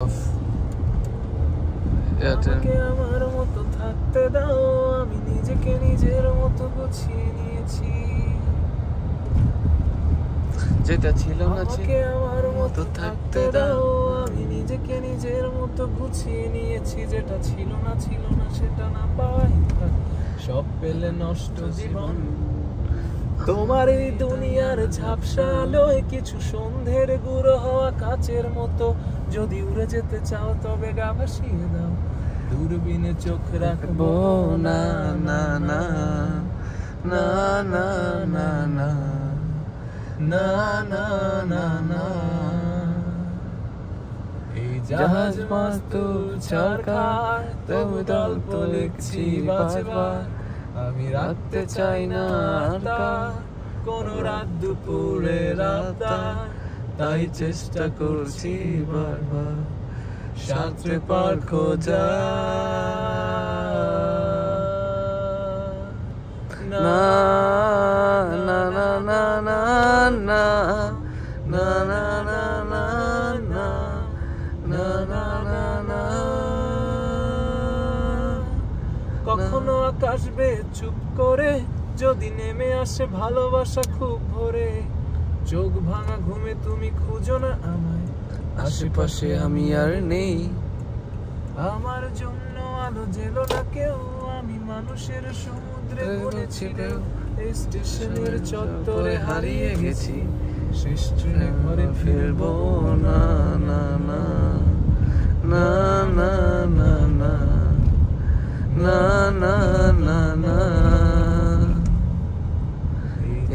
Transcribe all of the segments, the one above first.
আমাকে আমার মতো থাকতে দাও, আমি নিজেকে নিজের মতো গুছিয়ে নিয়েছি। যেটা ছিল না আমাকে আমার মতো থাকতে দাও, আমি নিজেকে নিজের মতো গুছিয়ে নিয়েছি। যেটা ছিল না সেটা না পাই, সব পেলে নষ্ট জীবন। তোমার এই দুনিয়ার ঝাপসা আলোয় কিছু সন্ধ্যের গুঁড়ো হওয়া কাচের মতো। যদি উড়ে যেতে চাও তবে গা ভাসিয়ে দাও, দূরবীনে চোখ রাখবো না না না না না না না না না না না। এই জাহাজ মাস্তুল ছাড়খার, তবু গল্প লিখছি বারবার। আমি রাখতে চাই না কোনো রাত দুপুরে রাতদার, তাই চেষ্টা করছি বারবার সাঁতরে পার খোঁজা। না না না না না না না না না না না না না না না। কখনো আকাশ বেয়ে চুপ করে যদি নেমে আসে ভালোবাসা খুব ভোরে। চোখ ভাঙা ঘুমে তুমি খুঁজো না আমায়, আশেপাশে আমি আর নেই। আমার জন্য আলো জেলো না কেউ, আমি মানুষের সমুদ্রে ঘুরেছি ঢেউ। এই স্টেশনের চত্বরে হারিয়ে গেছি, শেষ ট্রেনে ঘরে ফিরবো না না না না না না না না না না না।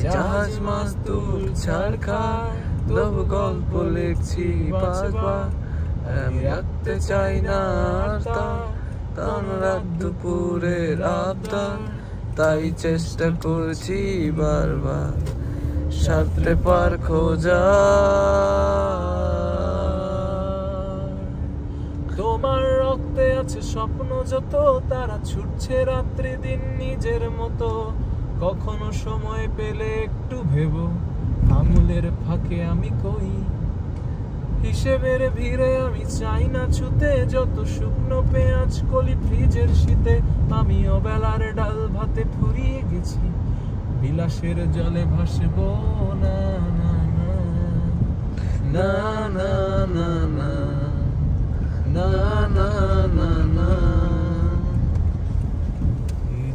জাহাজ মাস্তুল ছাড়খার, তবু গল্প লিখছি বারবার। আমি রাখতে চাই না তার রাত দুপুরের আবদার, তাই চেষ্টা করছি বারবার সাঁতরে পার খোঁজা। তোমার রক্তে আছে স্বপ্ন যত, তারা ছুটছে রাত্রি দিন নিজের মতো। কখনো সময় পেলে একটু ভেবো, আঙুলের ফাঁকে আমি কই। হিসেবের ভিড়ে আমি চাই না ছুতে, যত শুকনো পেঁয়াজ কলি ফ্রিজের শীতে। আমি অবেলার ডাল ভাতে ফুরিয়ে গেছি, বিলাসের জলে ভাসবো না না না না না না না না না না।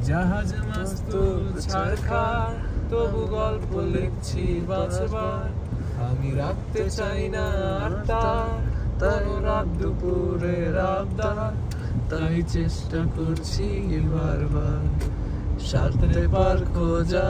জাহাজ মাস্তুল ছাড়খার, তবু গল্প লিখছি বারবার। আমি রাখতে চাই না তাই রাত দুপুরের আবদার, তাই চেষ্টা করছি বারবার সাঁতরে পার খোঁজা।